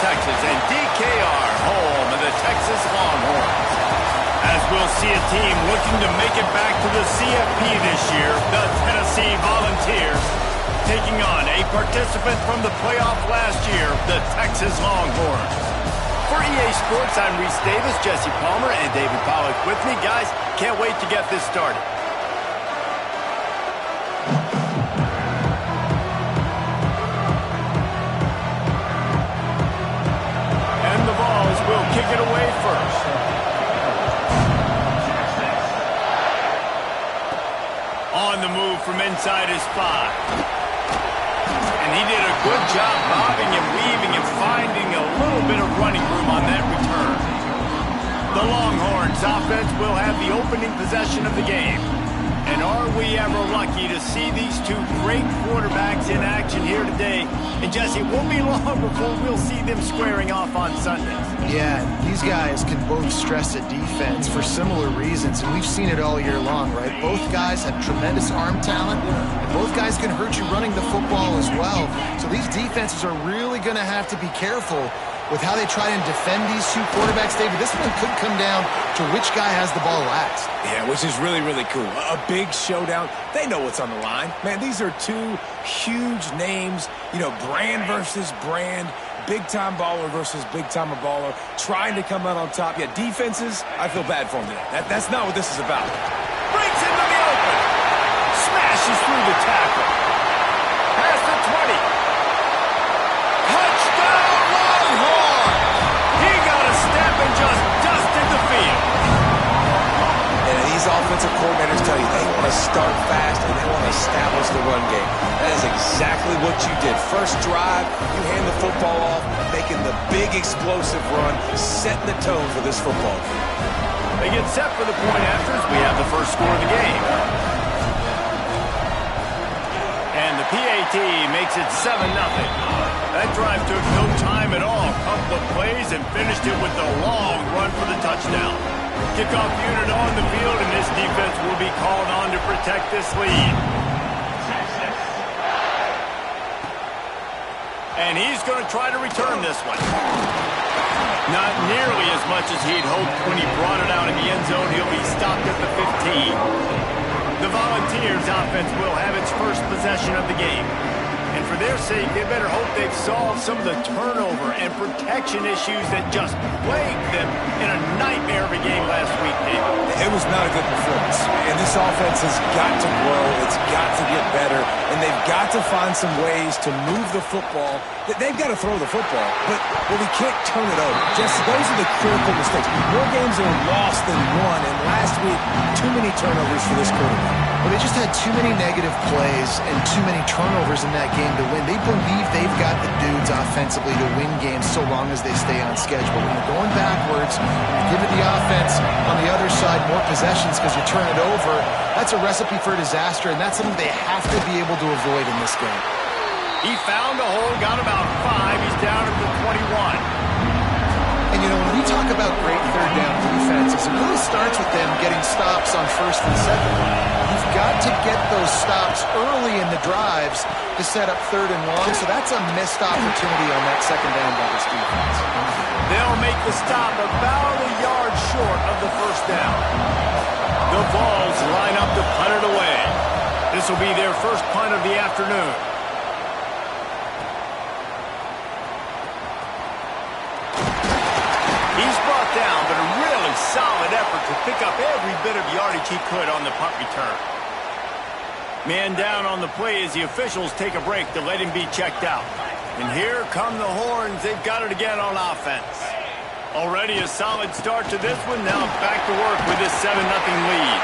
Texas, and DKR, home of the Texas Longhorns. As we'll see a team looking to make it back to the CFP this year, the Tennessee Volunteers, taking on a participant from the playoff last year, the Texas Longhorns. For EA Sports, I'm Reese Davis, Jesse Palmer, and David Pollack with me. Guys, can't wait to get this started. And the Vols will kick it away first. On the move from inside his spot. And he did a good job bobbing and weaving and finding a little bit of running room on that return. The Longhorns offense will have the opening possession of the game. And are we ever lucky to see these two great quarterbacks in action here today? And Jesse, it won't be long before we'll see them squaring off on Sundays. Yeah, these guys can both stress a defense for similar reasons, and we've seen it all year long, right? Both guys have tremendous arm talent, and both guys can hurt you running the football as well. So these defenses are really going to have to be careful with how they try and defend these two quarterbacks, David. This one could come down to which guy has the ball last. Yeah, which is really, really cool. A big showdown. They know what's on the line. Man, these are two huge names, you know, brand versus brand, big-time baller versus big-time baller, trying to come out on top. Yeah, defenses, I feel bad for them today. That's not what this is about. Breaks into the open. Smashes through the tackle. Past the 20. Touchdown, Longhorn! He got a step and just dusted the field. And these offensive coordinators tell you they want to start fast and they want to establish the run game. That is exactly what you did. First drive, you hand the football off, making the big explosive run, setting the tone for this football game. They get set for the point after as we have the first score of the game. And the PAT makes it 7-0. That drive took no time at all. Couple of plays and finished it with a long run for the touchdown. Kickoff unit on the field, and this defense will be called on to protect this lead. And he's going to try to return this one. Not nearly as much as he'd hoped when he brought it out in the end zone. He'll be stopped at the 15. The Volunteers offense will have its first possession of the game. And for their sake, they better hope they've solved some of the turnover and protection issues that just plagued them in a nightmare of a game last week, David. It was not a good performance. And this offense has got to grow. It's got to get better. And they've got to find some ways to move the football. They've got to throw the football. But we can't turn it over. Just those are the critical mistakes. More games are lost than won. And last week, too many turnovers for this quarterback. Well, they just had too many negative plays and too many turnovers in that game to win. They believe they've got the dudes offensively to win games so long as they stay on schedule. When you're going backwards, you're giving the offense on the other side more possessions because you turn it over, that's a recipe for disaster, and that's something they have to be able to avoid in this game. He found a hole, got about 5. He's down at the 21. And, you know, when we talk about great third down defenses, it really starts with them getting stops on first and second. You've got to get those stops early in the drives to set up third and long, so that's a missed opportunity on that second down by this defense. They'll make the stop about a yard short of the first down. The Vols line up to punt it away. This will be their first punt of the afternoon. He's brought down, but a really solid effort to pick up every bit of yardage he could on the punt return. Man down on the play as the officials take a break to let him be checked out. And here come the Horns. They've got it again on offense. Already a solid start to this one. Now back to work with this 7-0 lead.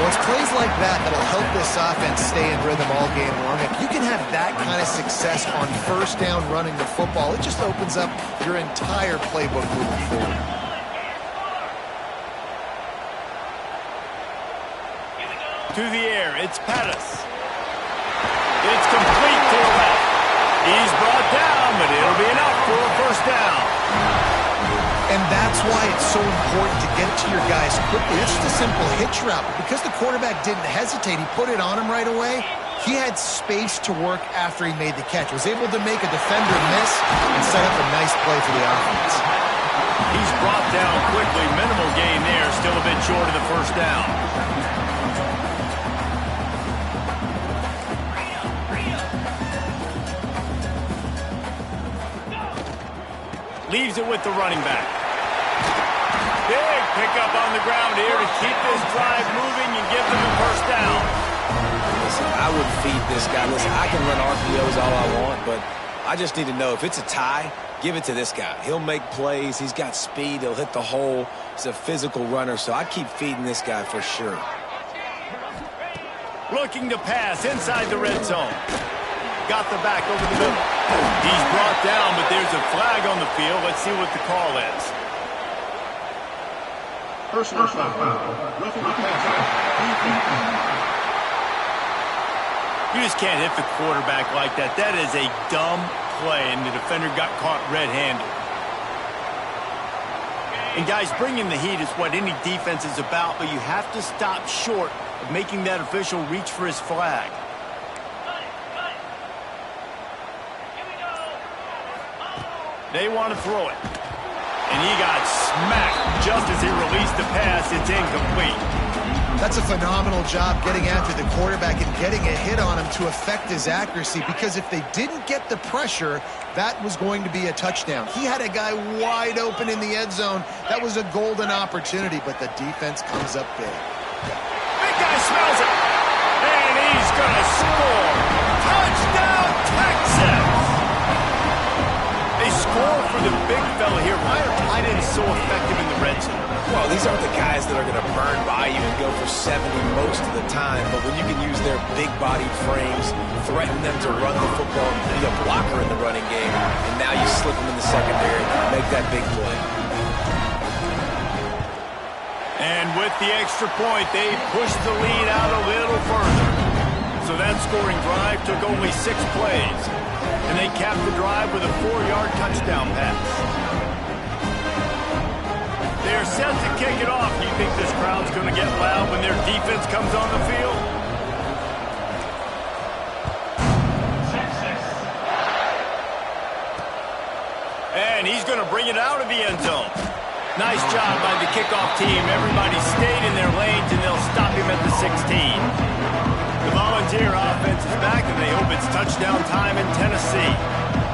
Well, it's plays like that that'll help this offense stay in rhythm all game long. If you can have that kind of success on first down running the football, it just opens up your entire playbook moving forward. To the air, it's Pettis. It's complete to the left. He's brought down, but it'll be enough for a first down. And that's why it's so important to get to your guys quickly. It's just a simple hitch route. But because the quarterback didn't hesitate, he put it on him right away. He had space to work after he made the catch. Was able to make a defender miss and set up a nice play for the offense. He's brought down quickly. Minimal gain there. Still a bit short of the first down. Leaves it with the running back. Big pickup on the ground here to keep this drive moving and give them the first down. Listen, I would feed this guy. Listen, I can run RPOs all I want, but I just need to know if it's a tie, give it to this guy. He'll make plays. He's got speed. He'll hit the hole. He's a physical runner, so I keep feeding this guy for sure. Looking to pass inside the red zone. Got the back over the middle. He's brought down, but there's a flag on the field. Let's see what the call is. Personal foul. Roughing the passer. You just can't hit the quarterback like that. That is a dumb play, and the defender got caught red-handed. And guys, bringing the heat is what any defense is about, but you have to stop short of making that official reach for his flag. They want to throw it. And he got smacked just as he released the pass. It's incomplete. That's a phenomenal job getting after the quarterback and getting a hit on him to affect his accuracy, because if they didn't get the pressure, that was going to be a touchdown. He had a guy wide open in the end zone. That was a golden opportunity, but the defense comes up big. Big guy smells it. And he's going to score. Touchdown, Texas! They score for the big fella here. Why are tight ends so effective in the red zone? Well, these aren't the guys that are going to burn by you and go for 70 most of the time, but when you can use their big-bodied frames, threaten them to run the football and be a blocker in the running game, and now you slip them in the secondary, make that big play. And with the extra point, they pushed the lead out a little further. So that scoring drive took only 6 plays, and they capped the drive with a 4-yard touchdown pass. They're set to kick it off. Do you think this crowd's going to get loud when their defense comes on the field? And he's going to bring it out of the end zone. Nice job by the kickoff team. Everybody stayed in their lanes, and they'll stop him at the 16. The Volunteer offense is back, and they hope it's touchdown time in Tennessee.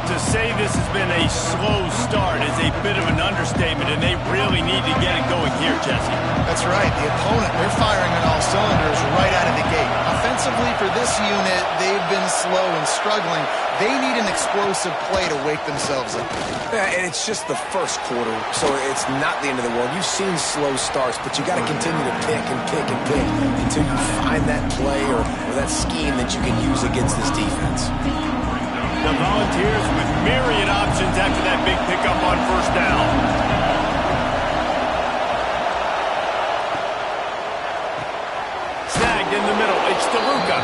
To say this has been a slow start is a bit of an understatement, and they really need to get it going here, Jesse. That's right. The opponent, they're firing on all cylinders right out of the gate. Offensively for this unit, they've been slow and struggling. They need an explosive play to wake themselves up. Yeah, and it's just the first quarter, so it's not the end of the world. You've seen slow starts, but you got to continue to pick and pick and pick until you find that play or that scheme that you can use against this defense. The Volunteers with myriad options after that big pickup on first down. Snagged in the middle. It's DeLuca.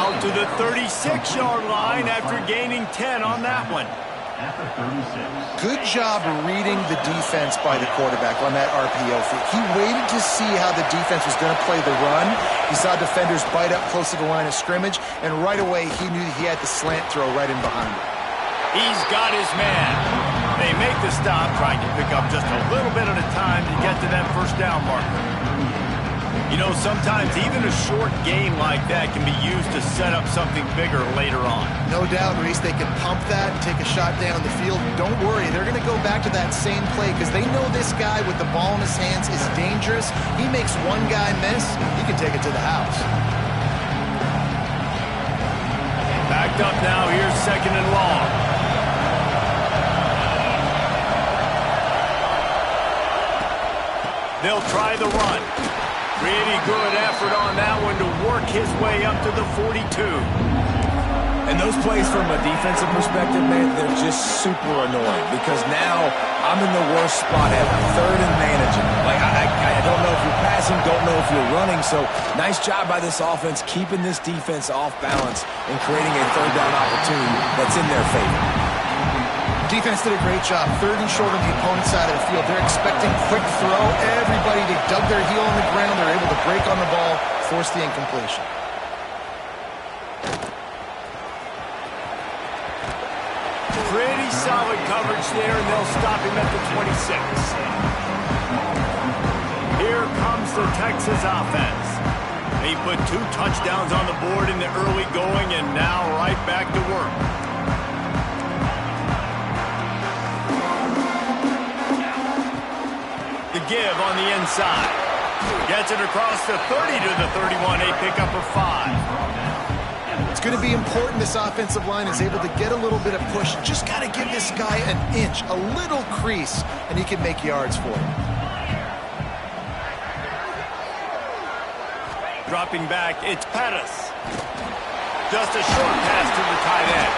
Out to the 36-yard line after gaining 10 on that one. Good job reading the defense by the quarterback on that RPO feed. He waited to see how the defense was going to play the run. He saw defenders bite up close to the line of scrimmage, and right away he knew he had the slant throw right in behind him. He's got his man. They make the stop, trying to pick up just a little bit at a time to get to that first down marker. You know, sometimes even a short game like that can be used to set up something bigger later on. No doubt, Reese, they can pump that and take a shot down the field. Don't worry, they're going to go back to that same play because they know this guy with the ball in his hands is dangerous. He makes one guy miss, he can take it to the house. Backed up now, here's second and long. They'll try the run. Pretty good effort on that one to work his way up to the 42. And those plays from a defensive perspective, man, they're just super annoying because now I'm in the worst spot ever. Third and managing. Like, I don't know if you're passing, don't know if you're running. So nice job by this offense keeping this defense off balance and creating a third down opportunity that's in their favor. Defense did a great job. Third and short on the opponent's side of the field. They're expecting quick throw. Everybody, they dug their heel on the ground. They're able to break on the ball, force the incompletion. Pretty solid coverage there, and they'll stop him at the 26. Here comes the Texas offense. He put 2 touchdowns on the board in the early going, and now right back to work. The give on the inside. Gets it across the 30 to the 31, a pickup of 5. It's going to be important this offensive line is able to get a little bit of push. Just got to give this guy an inch, a little crease, and he can make yards for him. Dropping back, it's Pettis. Just a short pass to the tight end.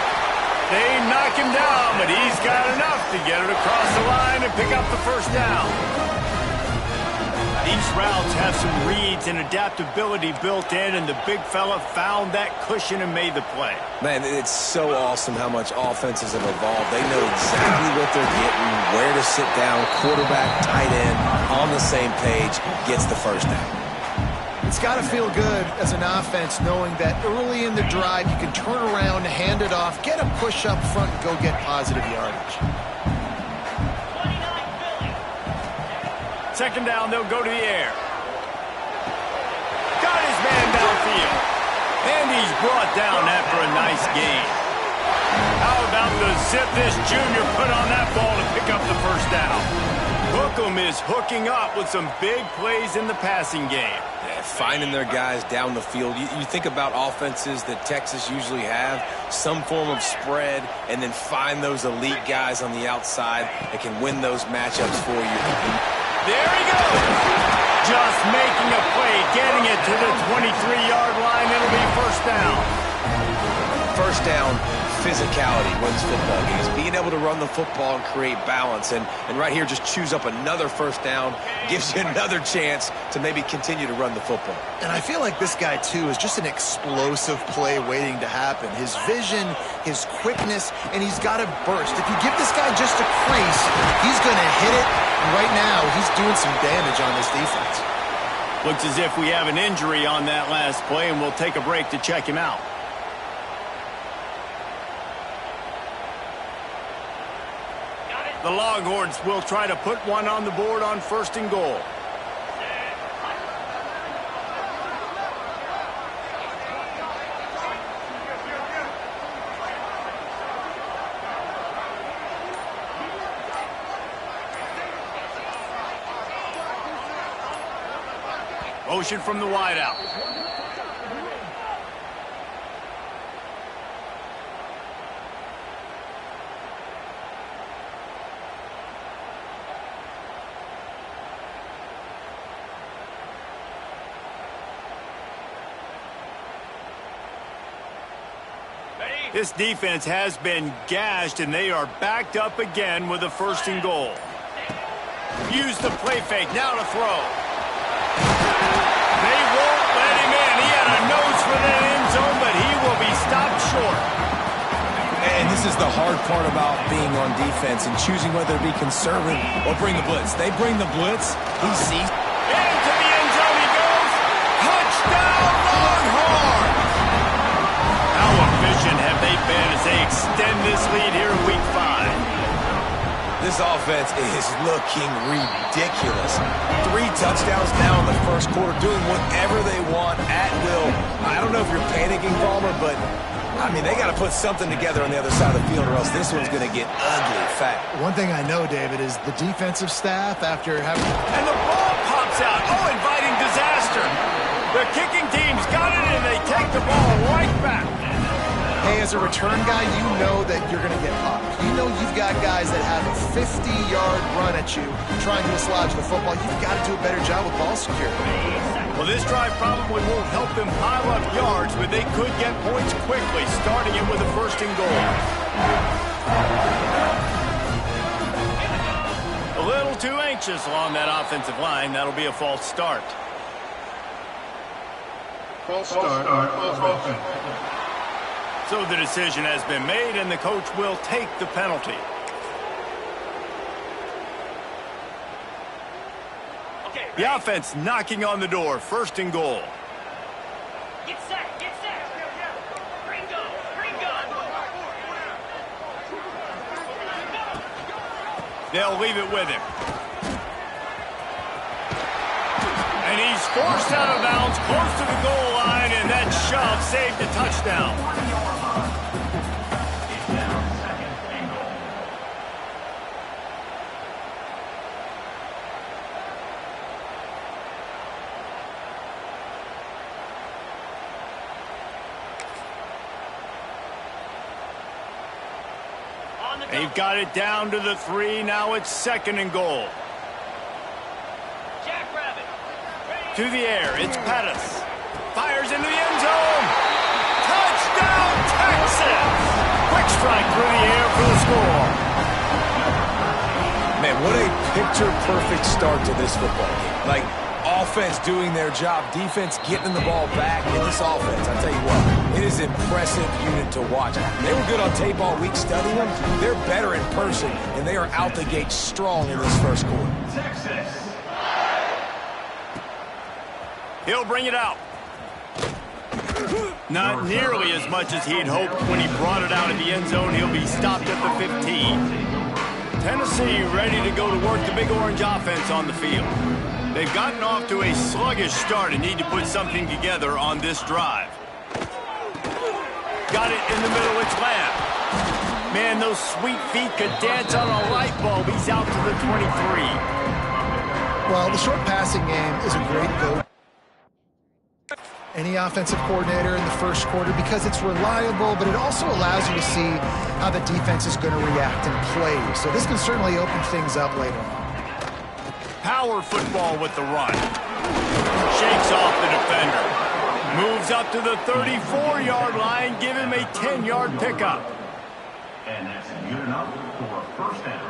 They knock him down, but he's got enough to get it across the line and pick up the first down. These routes have some reads and adaptability built in, and the big fella found that cushion and made the play. Man, it's so awesome how much offenses have evolved. They know exactly what they're getting, where to sit down, quarterback, tight end, on the same page, gets the first down. It's got to feel good as an offense knowing that early in the drive you can turn around, hand it off, get a push up front, and go get positive yardage. Second down, they'll go to the air. Got his man downfield. And he's brought down after a nice gain. How about the zip this junior put on that ball to pick up the first down? Hookem is hooking up with some big plays in the passing game. Finding their guys down the field. You think about offenses that Texas usually have, some form of spread, and then find those elite guys on the outside that can win those matchups for you. There he goes. Just making a play, getting it to the 23-yard line. It'll be first down. First down, physicality wins football games. Being able to run the football and create balance. And right here, just choose up another first down. Gives you another chance to maybe continue to run the football. And I feel like this guy, too, is just an explosive play waiting to happen. His vision, his quickness, and he's got to burst. If you give this guy just a crease, he's going to hit it. And right now, he's doing some damage on this defense. Looks as if we have an injury on that last play, and we'll take a break to check him out. The Longhorns will try to put one on the board on first and goal. Motion from the wideout. This defense has been gashed, and they are backed up again with a first and goal. Use the play fake, now to throw. They won't let him in. He had a nose for that end zone, but he will be stopped short. And this is the hard part about being on defense and choosing whether to be conservative or bring the blitz. They bring the blitz. He sees. Into the end zone he goes. Touchdown, Longhorns! How efficient have they been as they extend this lead here in Week 5? This offense is looking ridiculous. 3 touchdowns now in the first quarter, doing whatever they want at will. I don't know if you're panicking, Palmer, but, I mean, they got to put something together on the other side of the field or else this one's going to get ugly fast. One thing I know, David, is the defensive staff, after having... And the ball pops out. Oh, inviting disaster. The kicking team's got it, and they take the ball right back. Hey, as a return guy, you know that you're going to get popped. You know you've got guys that have a 50-yard run at you trying to dislodge the football. You've got to do a better job with ball security. Well, this drive probably won't help them pile up yards, but they could get points quickly, starting it with a first and goal. A little too anxious along that offensive line. That'll be a false start. False start on offense. So the decision has been made, and the coach will take the penalty. The offense knocking on the door, first and goal. Get set, get set. Gringo, gringo. They'll leave it with him. And he's forced out of bounds close to the goal line, and that shove saved a touchdown. They've got it down to the 3. Now it's 2nd and goal. To the air, it's Pettis. Fires into the end zone. Touchdown, Texas! Quick strike through the air for the score. Man, what a picture-perfect start to this football game. Like, offense doing their job, defense getting the ball back, and this offense, I tell you what, it is an impressive unit to watch. They were good on tape all week studying them. They're better in person, and they are out the gate strong in this first quarter. He'll bring it out. Not nearly as much as he'd hoped when he brought it out of the end zone. He'll be stopped at the 15. Tennessee ready to go to work the Big Orange offense on the field. They've gotten off to a sluggish start and need to put something together on this drive. Got it in the middle, it's Lamb. Man, those sweet feet could dance on a light bulb. He's out to the 23. Well, the short passing game is a great go. Any offensive coordinator in the first quarter because it's reliable, but it also allows you to see how the defense is going to react and play. So this can certainly open things up later on. Power football with the run. Shakes off the defender. Moves up to the 34-yard line. Give him a 10-yard pickup. And that's good enough for a first down.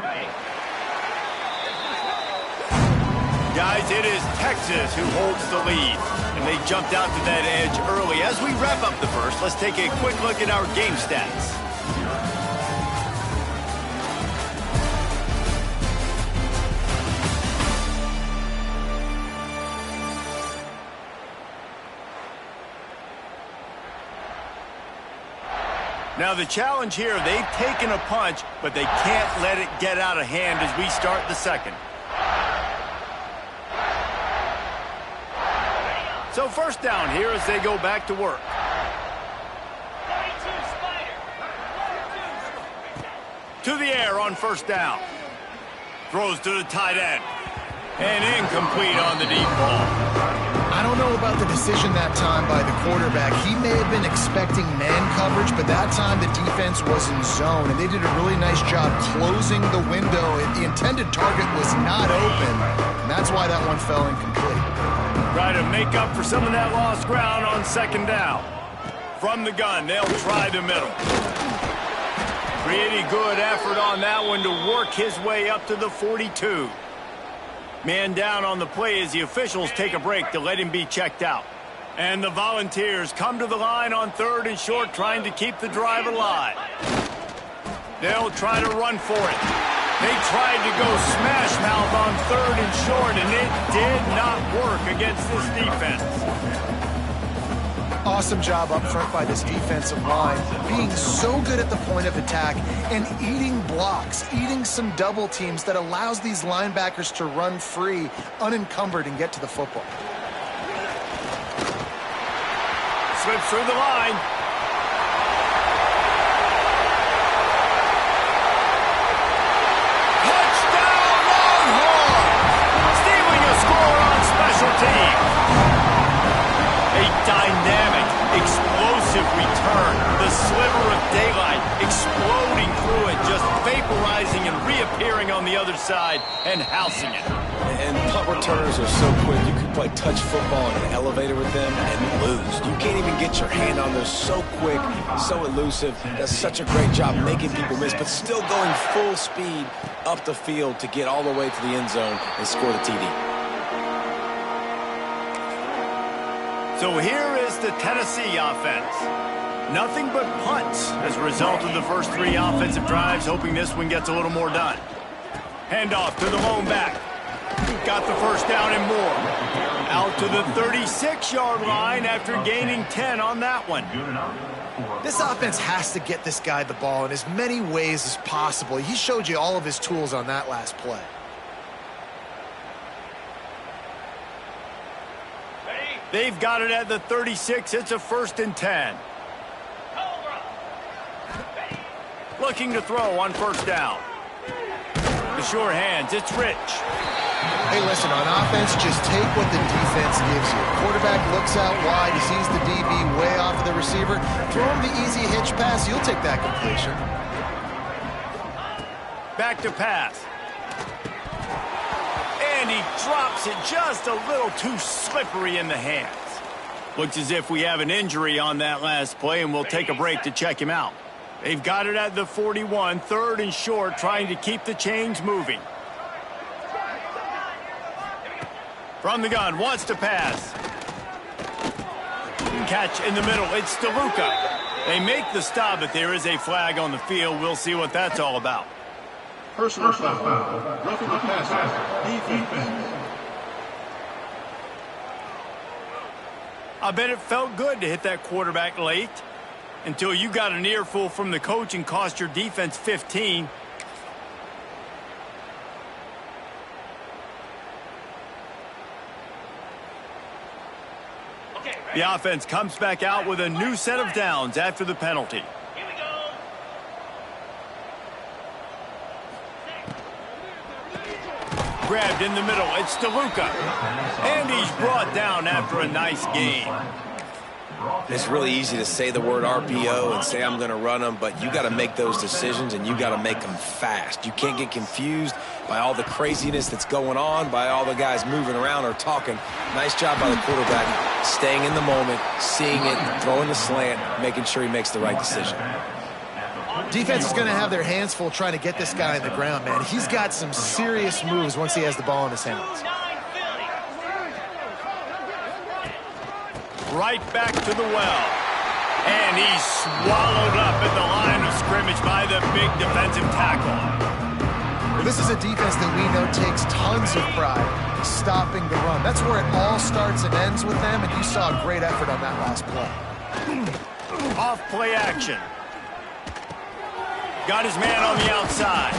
Guys, it is Texas who holds the lead. And they jumped out to that edge early. As we wrap up the first, let's take a quick look at our game stats. Now the challenge here, they've taken a punch, but they can't let it get out of hand as we start the second. So first down here as they go back to work. To the air on first down. Throws to the tight end. And incomplete on the deep ball. I don't know about the decision that time by the quarterback. He may have been expecting man coverage, but that time the defense was in zone, and they did a really nice job closing the window. The intended target was not open, and that's why that one fell incomplete. Try to make up for some of that lost ground on second down. From the gun, they'll try the middle. Pretty good effort on that one to work his way up to the 42. Man down on the play as the officials take a break to let him be checked out. And the Volunteers come to the line on 3rd and short, trying to keep the drive alive. They'll try to run for it. They tried to go smash mouth on 3rd and short, and it did not work against this defense. Awesome job up front by this defensive line, being so good at the point of attack and eating blocks, eating some double teams that allows these linebackers to run free, unencumbered, and get to the football. Slips through the line. Touchdown, Longhorn! Stealing a score on special teams. A dynamic, explosive return. The sliver of daylight exploding through it, just vaporizing and reappearing on the other side and housing it. And punt returners are so quick. You can play touch football in an elevator with them and lose. You can't even get your hand on those. So quick, so elusive. Does such a great job making people miss, but still going full speed up the field to get all the way to the end zone and score the TD. So here is the Tennessee offense. Nothing but punts as a result of the first 3 offensive drives, hoping this one gets a little more done. Handoff to the lone back. Got the first down and more. Out Out to the 36-yard line after gaining 10 on that one. Good enough for This offense has to get this guy the ball in as many ways as possible. He showed you all of his tools on that last play. They've got it at the 36. It's a 1st and 10. Looking to throw on 1st down. The sure hands, it's Rich. Hey, listen, on offense, just take what the defense gives you. Quarterback looks out wide. He sees the DB way off of the receiver. Throw him the easy hitch pass. You'll take that completion. Back to pass. And he drops it just a little too slippery in the hands. Looks as if we have an injury on that last play, and we'll take a break to check him out. They've got it at the 41, 3rd and short, trying to keep the chains moving. From the gun, wants to pass. Catch in the middle, it's DeLuca. They make the stop, but there is a flag on the field. We'll see what that's all about. Personal foul. Roughing the passer. Defense. I bet it felt good to hit that quarterback late until you got an earful from the coach and cost your defense 15. The offense comes back out with a new set of downs after the penalty. Here we go. Grabbed in the middle, it's DeLuca. And he's brought down after a nice gain. It's really easy to say the word RPO and say I'm going to run them, but you got to make those decisions and you got to make them fast. You can't get confused by all the craziness that's going on, by all the guys moving around or talking. Nice job by the quarterback, staying in the moment, seeing it, throwing the slant, making sure he makes the right decision. Defense is going to have their hands full trying to get this guy in the ground, man. He's got some serious moves once he has the ball in his hands. Right back to the well. And he's swallowed up at the line of scrimmage by the big defensive tackle. Well, this is a defense that we know takes tons of pride stopping the run. That's where it all starts and ends with them, and you saw a great effort on that last play. Off play action. Got his man on the outside.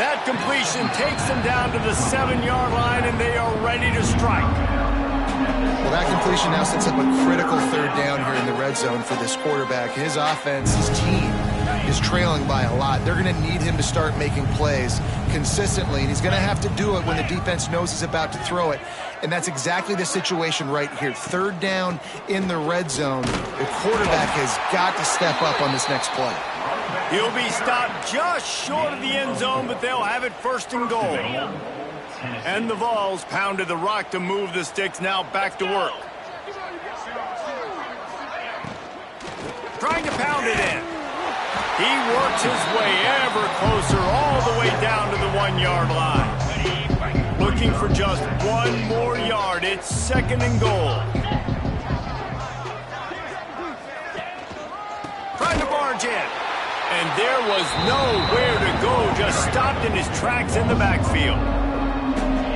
That completion takes them down to the 7-yard line, and they are ready to strike. Well, that completion now sets up a critical 3rd down here in the red zone for this quarterback. His offense, his team, is trailing by a lot. They're going to need him to start making plays consistently, and he's going to have to do it when the defense knows he's about to throw it. And that's exactly the situation right here. 3rd down in the red zone. The quarterback has got to step up on this next play. He'll be stopped just short of the end zone, but they'll have it 1st and goal. And the Vols pounded the rock to move the sticks, now back to work. Trying to pound it in. He works his way ever closer all the way down to the 1-yard line. Looking for just 1 more yard. It's 2nd and goal. Trying to barge in. And there was nowhere to go, just stopped in his tracks in the backfield.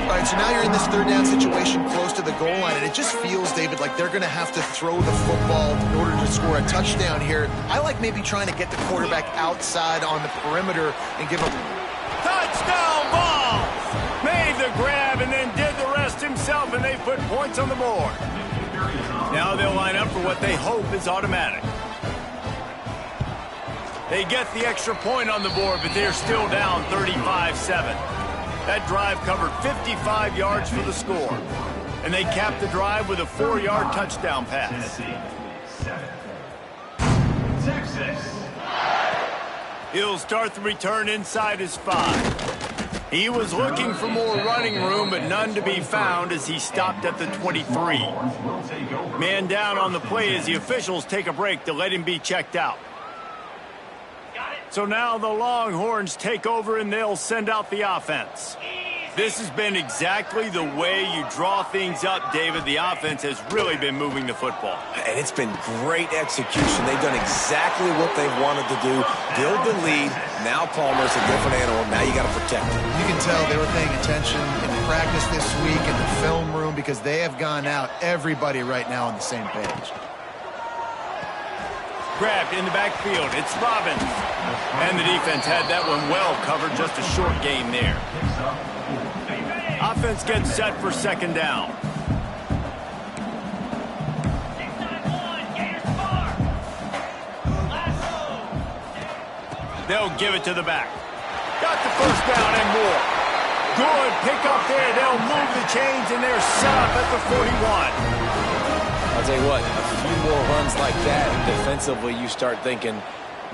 All right, so now you're in this 3rd down situation close to the goal line, and it just feels, David, like they're going to have to throw the football in order to score a touchdown here. I like maybe trying to get the quarterback outside on the perimeter and give him... Touchdown ball! Made the grab and then did the rest himself, and they put points on the board. Now they'll line up for what they hope is automatic. They get the extra point on the board, but they're still down 35-7. That drive covered 55 yards for the score. And they capped the drive with a 4-yard touchdown pass. He'll start the return inside his 5. He was looking for more running room, but none to be found as he stopped at the 23. Man down on the play as the officials take a break to let him be checked out. So now the Longhorns take over and they'll send out the offense. This has been exactly the way you draw things up, David. The offense has really been moving the football. And it's been great execution. They've done exactly what they wanted to do. Build the lead. Now Palmer's a different animal. Now you got to protect him. You can tell they were paying attention in practice this week in the film room because they have gone out, everybody right now on the same page. Grabbed in the backfield. It's Robbins. And the defense had that one well covered. Just a short gain there. Offense gets set for second down. They'll give it to the back. Got the first down and more. Good pick up there. They'll move the chains, and they're set up at the 41. I'll tell you what, a few more runs like that, defensively you start thinking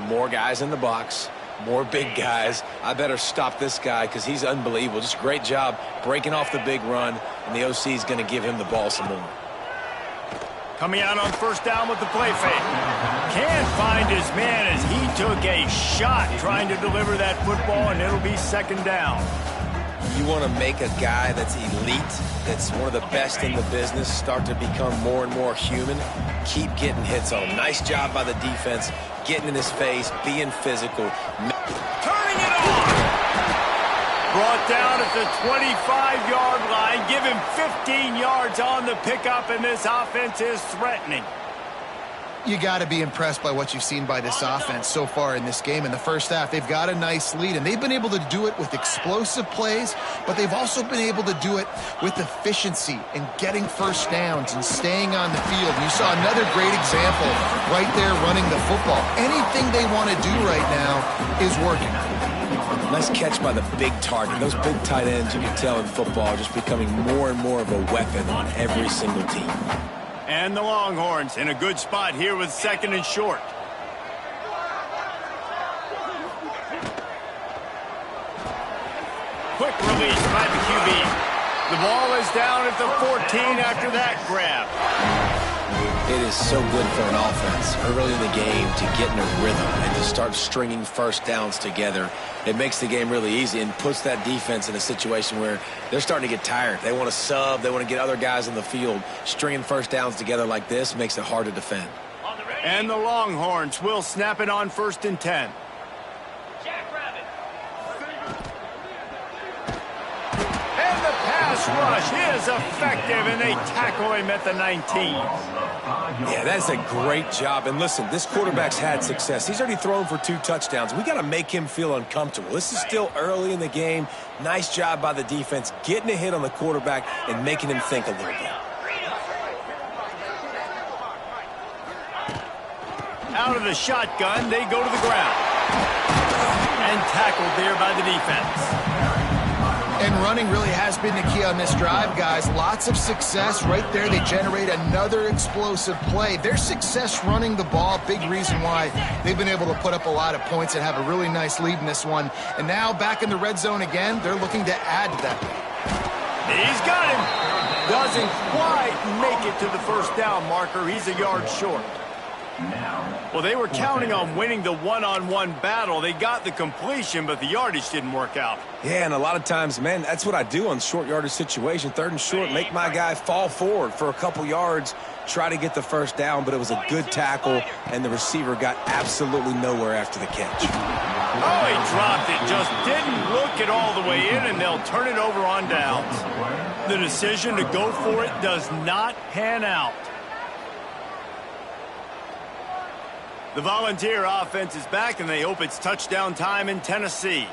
more guys in the box, more big guys. I better stop this guy because he's unbelievable. Just a great job breaking off the big run, and the OC is going to give him the ball some more. Coming out on first down with the play fake. Can't find his man as he took a shot trying to deliver that football, and it'll be second down. You want to make a guy that's elite, that's one of the best in the business, start to become more and more human. Keep getting hits on him. Nice job by the defense, getting in his face, being physical. Turning it on! Brought down at the 25-yard line. Give him 15 yards on the pickup, and this offense is threatening. You got to be impressed by what you've seen by this offense so far in this game. In the first half, they've got a nice lead, and they've been able to do it with explosive plays, but they've also been able to do it with efficiency and getting first downs and staying on the field. And you saw another great example right there running the football. Anything they want to do right now is working. Nice catch by the big target. Those big tight ends, you can tell in football, are just becoming more and more of a weapon on every single team. And the Longhorns in a good spot here with second and short. Quick release by the QB. The ball is down at the 14 after that grab. It is so good for an offense early in the game to get in a rhythm and to start stringing first downs together. It makes the game really easy and puts that defense in a situation where they're starting to get tired. They want to sub. They want to get other guys on the field. Stringing first downs together like this makes it hard to defend. And the Longhorns will snap it on first and 10. And the pass rush is effective, and they tackle him at the 19. Yeah, that's a great job. And listen, this quarterback's had success. He's already thrown for 2 touchdowns. We got to make him feel uncomfortable. This is still early in the game. Nice job by the defense, getting a hit on the quarterback and making him think a little bit. Out of the shotgun, they go to the ground. And tackled there by the defense. And running really has been the key on this drive, guys. Lots of success right there. They generate another explosive play. Their success running the ball, big reason why they've been able to put up a lot of points and have a really nice lead in this one. And now back in the red zone again, they're looking to add to that. He's got him. Doesn't quite make it to the first down marker. He's a yard short. Well, they were counting on winning the one-on-one battle. They got the completion, but the yardage didn't work out. Yeah, and a lot of times, man, that's what I do on short yardage situation. Third and short, make my guy fall forward for a couple yards, try to get the first down, but it was a good tackle, and the receiver got absolutely nowhere after the catch. Oh, he dropped it. Just didn't look it all the way in, and they'll turn it over on downs. The decision to go for it does not pan out. The Volunteer offense is back, and they hope it's touchdown time in Tennessee.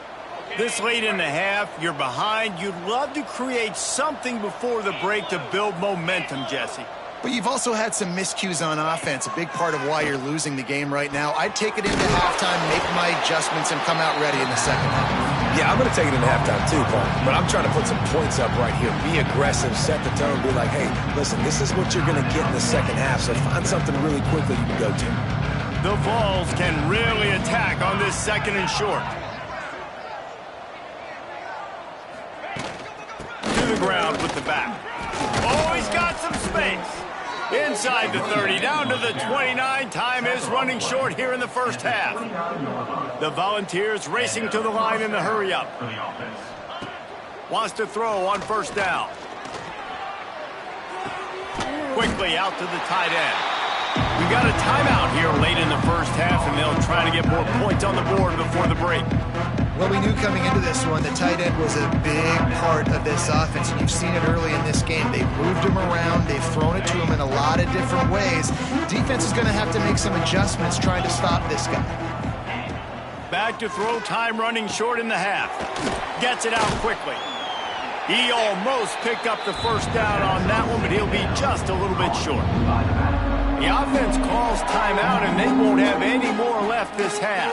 This late in the half, you're behind. You'd love to create something before the break to build momentum, Jesse. But you've also had some miscues on offense, a big part of why you're losing the game right now. I'd take it into halftime, make my adjustments, and come out ready in the second half. Yeah, I'm going to take it into halftime too, Paul. But I'm trying to put some points up right here. Be aggressive, set the tone, be like, hey, listen, this is what you're going to get in the second half, so find something really quickly you can go to. The Vols can really attack on this second and short. To the ground with the back. Oh, he's got some space. Inside the 30, down to the 29. Time is running short here in the first half. The Volunteers racing to the line in the hurry-up. Wants to throw on first down. Quickly out to the tight end. We got a timeout here late in the first half, and they'll try to get more points on the board before the break. Well, we knew coming into this one the tight end was a big part of this offense, and you've seen it early in this game. They've moved him around. They've thrown it to him in a lot of different ways. Defense is going to have to make some adjustments trying to stop this guy. Back to throw, time running short in the half. Gets it out quickly. He almost picked up the first down on that one, but he'll be just a little bit short. The offense calls timeout, and they won't have any more left this half.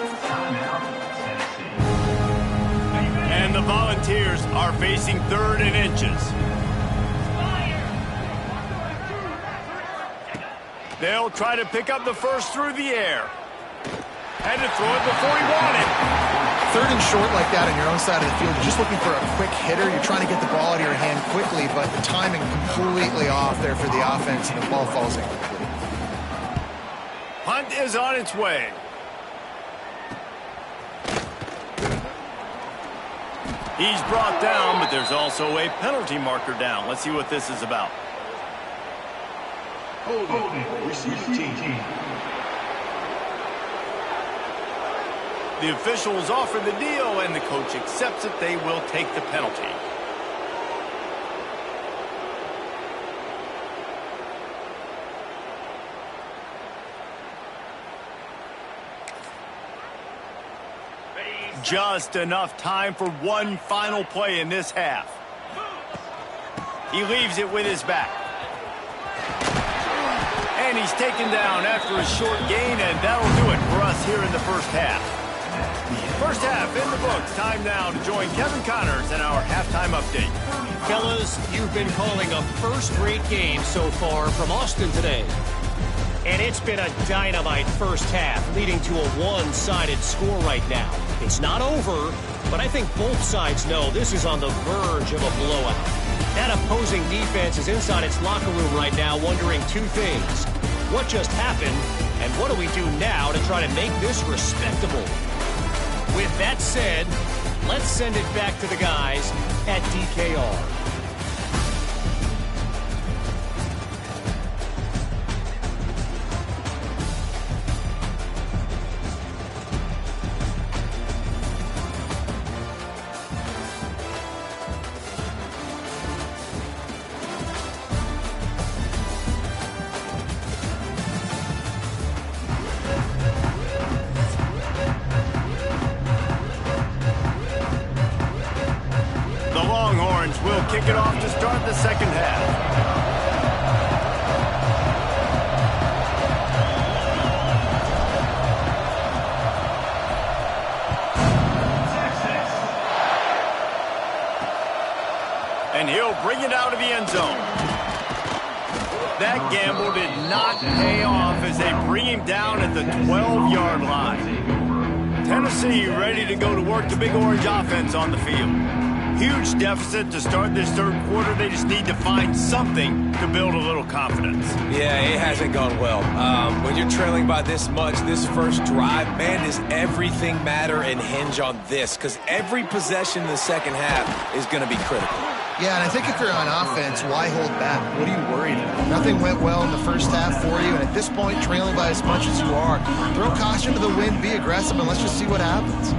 And the Volunteers are facing 3rd and inches. They'll try to pick up the first through the air. Had to throw it before he wanted. 3rd and short like that on your own side of the field, you're just looking for a quick hitter. You're trying to get the ball out of your hand quickly, but the timing completely off there for the offense, and the ball falls incomplete. Punt is on its way. He's brought down, but there's also a penalty marker down. Let's see what this is about. Holding. Receiving team. The officials offer the deal, and the coach accepts it. They will take the penalty. Just enough time for one final play in this half. He leaves it with his back. And he's taken down after a short gain, and that'll do it for us here in the first half. First half in the books. Time now to join Kevin Connors in our halftime update. Fellas, you've been calling a first-rate game so far from Austin today. And it's been a dynamite first half, leading to a one-sided score right now. It's not over, but I think both sides know this is on the verge of a blowout. That opposing defense is inside its locker room right now wondering two things. What just happened, and what do we do now to try to make this respectable? With that said, let's send it back to the guys at DKR. Will kick it off to start the second half. And he'll bring it out of the end zone. That gamble did not pay off as they bring him down at the 12-yard line. Tennessee ready to go to work the Big Orange offense on the field. Huge deficit to start this third quarter. They just need to find something to build a little confidence. Yeah, it hasn't gone well. When you're trailing by this much, this first drive, man, does everything matter and hinge on this? Because every possession in the second half is going to be critical. Yeah, and I think if you're on offense, why hold back? What are you worried about? Nothing went well in the first half for you, and at this point, trailing by as much as you are, throw caution to the wind, be aggressive, and let's just see what happens.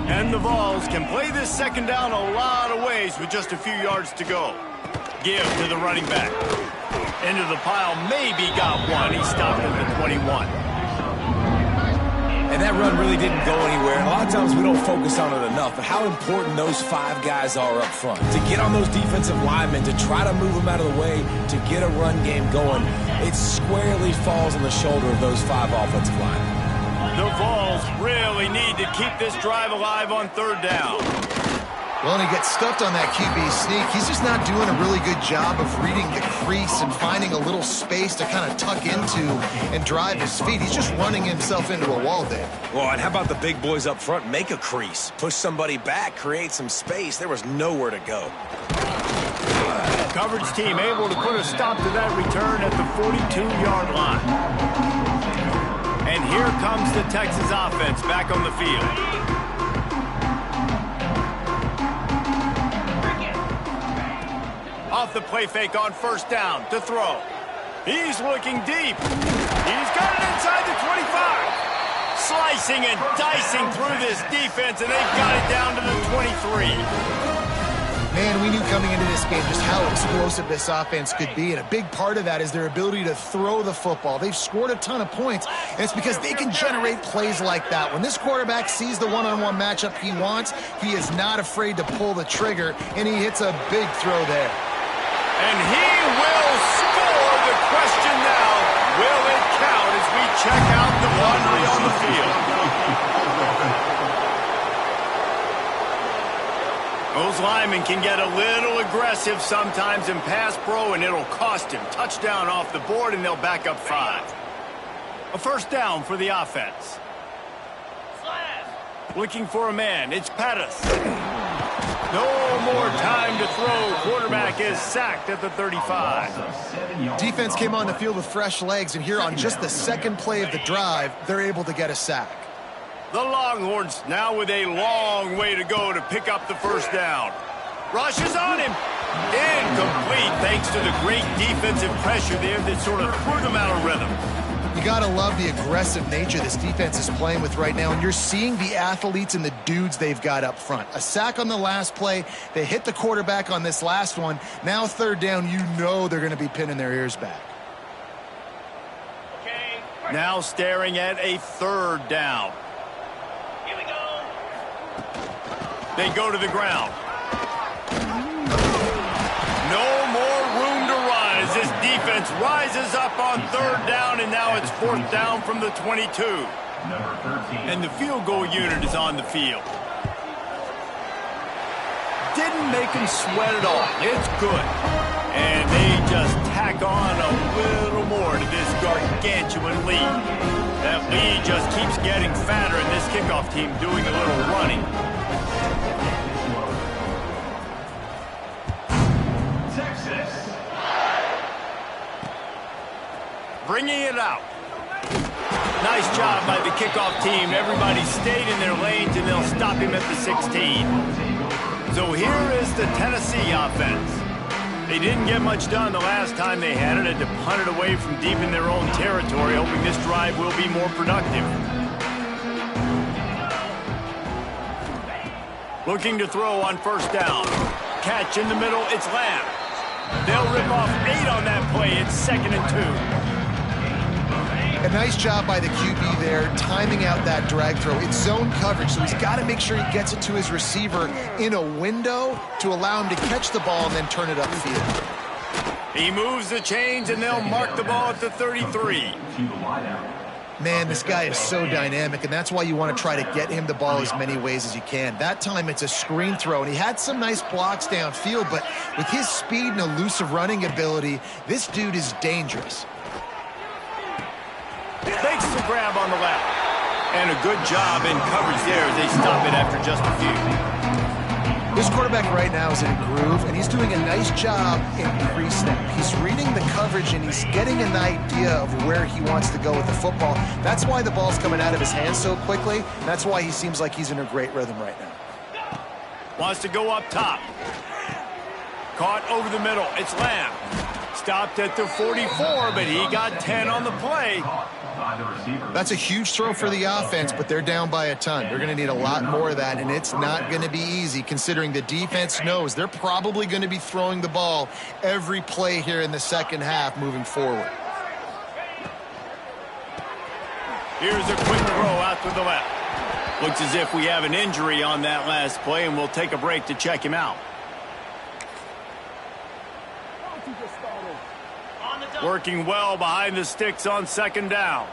And the Vols can play this second down a lot of ways with just a few yards to go. Give to the running back. Into the pile, maybe got one. He stopped at the 21. And that run really didn't go anywhere. And a lot of times we don't focus on it enough, but how important those five guys are up front. To get on those defensive linemen, to try to move them out of the way, to get a run game going, it squarely falls on the shoulder of those five offensive linemen. The Vols really need to keep this drive alive on third down. Well, and he gets stuffed on that QB sneak. He's just not doing a really good job of reading the crease and finding a little space to kind of tuck into and drive his feet. He's just running himself into a wall there. Well, and how about the big boys up front? Make a crease. Push somebody back. Create some space. There was nowhere to go. Coverage team able to put a stop to that return at the 42-yard line. And here comes the Texas offense back on the field. off the play fake on first down to throw. He's looking deep. He's got it inside the 25. Slicing and dicing through this defense, and they've got it down to the 23. Man, we knew coming into this game just how explosive this offense could be, and a big part of that is their ability to throw the football. They've scored a ton of points, and it's because they can generate plays like that. When this quarterback sees the one-on-one matchup he wants, he is not afraid to pull the trigger, and he hits a big throw there. And he will score. The question now, will it count as we check out the laundry on the field? Those linemen can get a little aggressive sometimes in pass pro, and it'll cost him. Touchdown off the board, and they'll back up 5. A first down for the offense. Looking for a man. It's Pettis. No more time to throw. Quarterback is sacked at the 35. Defense came on the field with fresh legs, and here on just the second play of the drive, they're able to get a sack. The Longhorns now with a long way to go to pick up the first down. Rushes on him. Incomplete thanks to the great defensive pressure there that sort of threw them out of rhythm. You got to love the aggressive nature this defense is playing with right now, and you're seeing the athletes and the dudes they've got up front. A sack on the last play. They hit the quarterback on this last one. Now third down, you know they're going to be pinning their ears back. Now staring at a third down. Here we go. They go to the ground. No more room to run as this defense rises up on third down, and now it's fourth down from the 22. Number 13. And the field goal unit is on the field. Didn't make him sweat at all. It's good. And they just tack on a little more to this gargantuan lead. That lead just keeps getting fatter, and this kickoff team doing a little running. Texas. Bringing it out. Nice job by the kickoff team. Everybody stayed in their lanes, and they'll stop him at the 16. So here is the Tennessee offense. They didn't get much done the last time they had it. Had to punt it away from deep in their own territory, hoping this drive will be more productive. Looking to throw on first down. Catch in the middle, it's Lamb. They'll rip off 8 on that play. It's 2nd and 2. A nice job by the QB there, timing out that drag throw. It's zone coverage, so he's got to make sure he gets it to his receiver in a window to allow him to catch the ball and then turn it upfield. He moves the chains, and they'll mark the ball at the 33. Man, this guy is so dynamic, and that's why you want to try to get him the ball as many ways as you can. That time, it's a screen throw, and he had some nice blocks downfield, but with his speed and elusive running ability, this dude is dangerous. Makes the grab on the left. And a good job in coverage there as they stop it after just a few. This quarterback right now is in a groove, and he's doing a nice job in pre-snap. He's reading the coverage, and he's getting an idea of where he wants to go with the football. That's why the ball's coming out of his hands so quickly. That's why he seems like he's in a great rhythm right now. Wants to go up top. Caught over the middle. It's Lamb. Stopped at the 44, but he got 10 on the play. That's a huge throw for the offense, but they're down by a ton. They're going to need a lot more of that, and it's not going to be easy considering the defense knows they're probably going to be throwing the ball every play here in the second half moving forward. Here's a quick throw out to the left. Looks as if we have an injury on that last play, and we'll take a break to check him out. Working well behind the sticks on second down.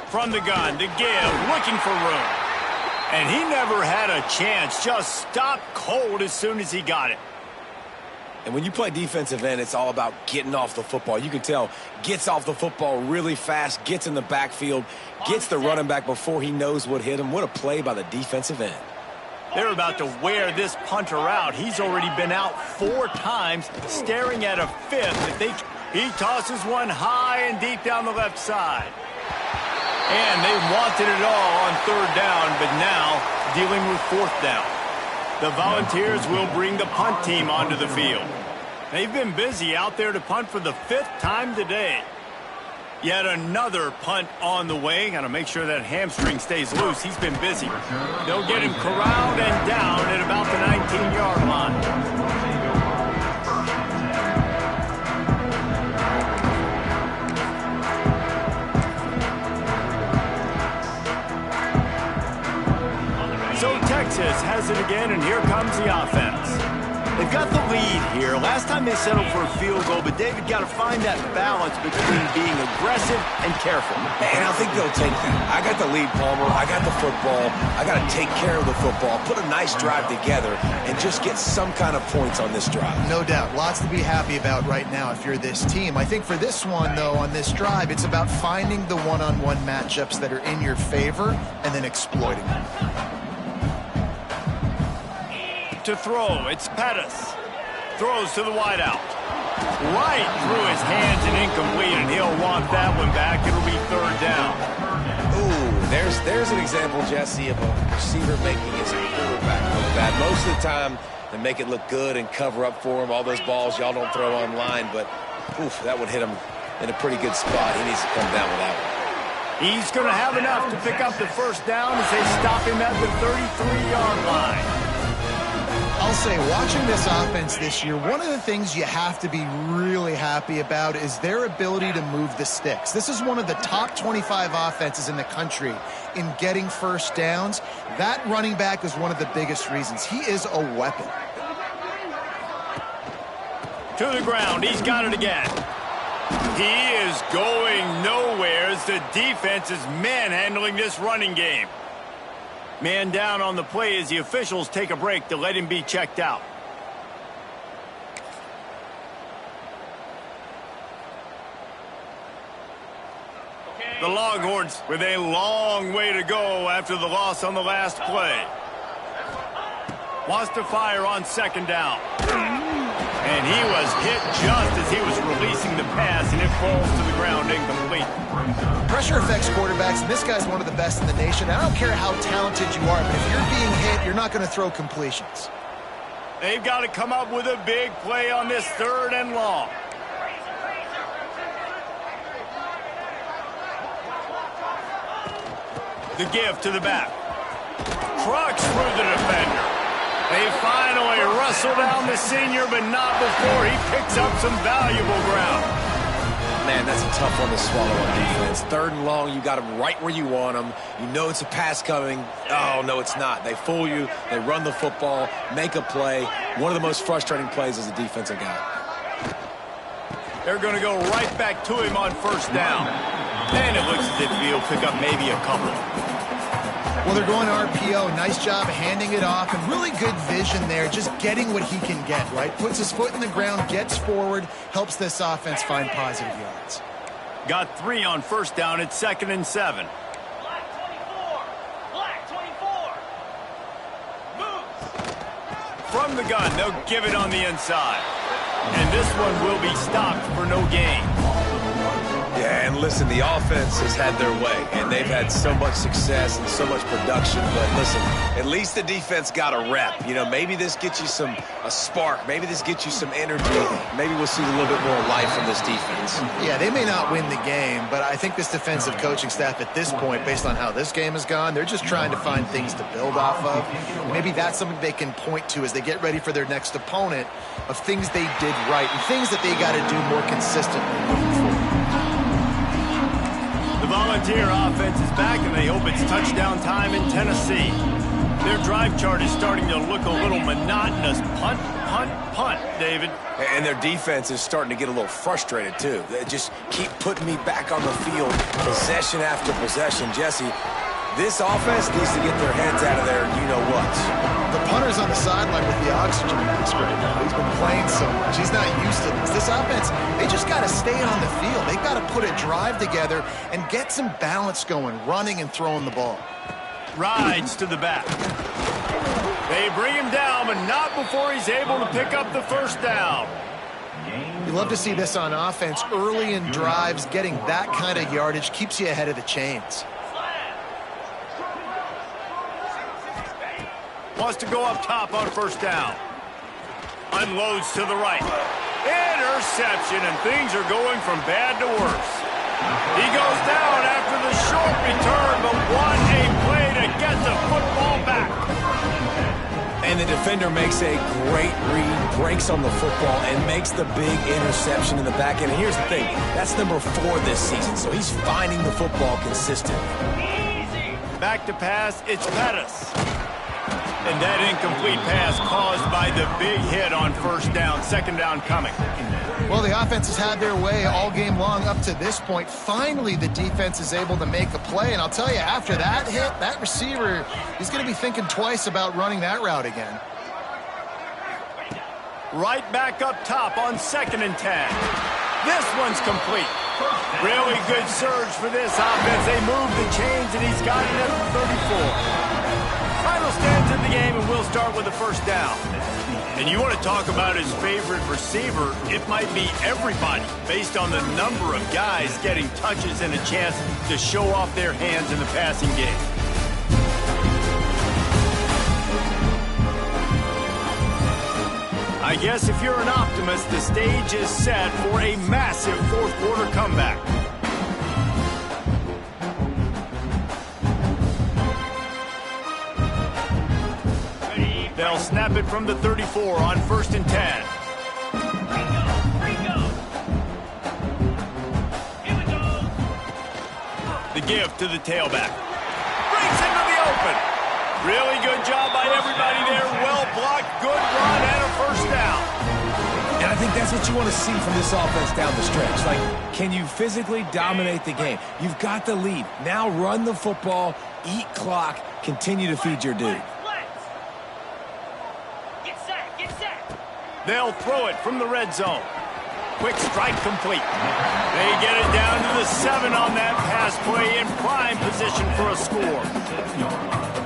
From the gun to give, looking for room. And he never had a chance, just stopped cold as soon as he got it. And when you play defensive end, it's all about getting off the football. You can tell, gets off the football really fast, gets in the backfield, gets the running back before he knows what hit him. What a play by the defensive end. They're about to wear this punter out. He's already been out 4 times, staring at a 5th. He tosses one high and deep down the left side. And they wanted it all on third down, but now dealing with 4th down. The Volunteers will bring the punt team onto the field. They've been busy out there to punt for the 5th time today. Yet another punt on the way. Got to make sure that hamstring stays loose. He's been busy. They'll get him corralled and down at about the 19-yard line. So Texas has it again, and here comes the offense. They've got the lead here. Last time they settled for a field goal, but David got to find that balance between being aggressive and careful. And I think they'll take that. I got the lead, Palmer. I got the football. I got to take care of the football, put a nice drive together, and just get some kind of points on this drive. No doubt. Lots to be happy about right now if you're this team. I think for this one, though, on this drive, it's about finding the one-on-one matchups that are in your favor and then exploiting them. To throw, it's Pettis. Throws to the wideout. Right through his hands and incomplete, and he'll want that one back. It'll be 3rd down. Ooh, there's an example, Jesse, of a receiver making his quarterback look bad. Most of the time, they make it look good and cover up for him. All those balls y'all don't throw online, but oof, that would hit him in a pretty good spot. He needs to come down with that one. He's going to have enough to pick up the 1st down as they stop him at the 33-yard line. I'll say, watching this offense this year, one of the things you have to be really happy about is their ability to move the sticks. This is one of the top 25 offenses in the country in getting 1st downs. That running back is one of the biggest reasons. He is a weapon. To the ground. He's got it again. He is going nowhere as the defense is manhandling this running game. Man down on the play as the officials take a break to let him be checked out. The Longhorns with a long way to go after the loss on the last play. Wants to fire on 2nd down. And he was hit just as he was releasing the pass, and it falls to the ground incomplete. Pressure affects quarterbacks, and this guy's one of the best in the nation. I don't care how talented you are, but if you're being hit, you're not going to throw completions. They've got to come up with a big play on this 3rd and long. The give to the back. Trucks through the defender. They finally wrestle down the senior, but not before he picks up some valuable ground. Man, that's a tough one to swallow on defense. 3rd and long, you got them right where you want them. You know it's a pass coming. Oh, no, it's not. They fool you. They run the football, make a play. One of the most frustrating plays as a defensive guy. They're going to go right back to him on 1st down. And it looks as if he'll pick up maybe a couple. Well, they're going RPO. Nice job handing it off, and really good vision there, just getting what he can get, right? Puts his foot in the ground, gets forward, helps this offense find positive yards. Got 3 on 1st down. It's 2nd and 7. Black 24. Black 24. Moves. From the gun, they'll give it on the inside. And this one will be stopped for no gain. Yeah, and listen, the offense has had their way, and they've had so much success and so much production. But listen, at least the defense got a rep. You know, maybe this gets you a spark. Maybe this gets you some energy. Maybe we'll see a little bit more life from this defense. Yeah, they may not win the game, but I think this defensive coaching staff at this point, based on how this game has gone, they're just trying to find things to build off of. Maybe that's something they can point to as they get ready for their next opponent of things they did right and things that they got to do more consistently moving forward. The Volunteer offense is back, and they hope it's touchdown time in Tennessee. Their drive chart is starting to look a little monotonous. Punt, punt, punt, David. And their defense is starting to get a little frustrated, too. They just keep putting me back on the field, possession after possession. Jesse, this offense needs to get their heads out of there, you-know-what. The punter's on the sideline with the oxygen mask right now. He's been playing so much. He's not used to this. This offense, they just got to stay on the field. They've got to put a drive together and get some balance going, running and throwing the ball. Rides to the back. They bring him down, but not before he's able to pick up the 1st down. You love to see this on offense. Early in drives, getting that kind of yardage keeps you ahead of the chains. Wants to go up top on first down. Unloads to the right. Interception, and things are going from bad to worse. He goes down after the short return, but what a play to get the football back. And the defender makes a great read, breaks on the football, and makes the big interception in the back end. And here's the thing, that's number 4 this season, so he's finding the football consistently. Back to pass, it's Pettis. And that incomplete pass caused by the big hit on first down, second down coming. Well, the offense has had their way all game long up to this point. Finally, the defense is able to make a play. And I'll tell you, after that hit, that receiver is going to be thinking twice about running that route again. Right back up top on 2nd and 10. This one's complete. Really good surge for this offense. They move the chains, and he's got it at the 34. Final stands in the game, and we'll start with the first down. And you want to talk about his favorite receiver, it might be everybody based on the number of guys getting touches and a chance to show off their hands in the passing game. I guess if you're an optimist, the stage is set for a massive fourth-quarter comeback. They'll snap it from the 34 on 1st and 10. The give to the tailback. Breaks into the open. Really good job by everybody there. Well blocked, good run, and a first down. And I think that's what you want to see from this offense down the stretch. Like, can you physically dominate the game? You've got the lead. Now run the football, eat clock, continue to feed your dude. They'll throw it from the red zone. Quick strike complete. They get it down to the 7 on that pass play in prime position for a score.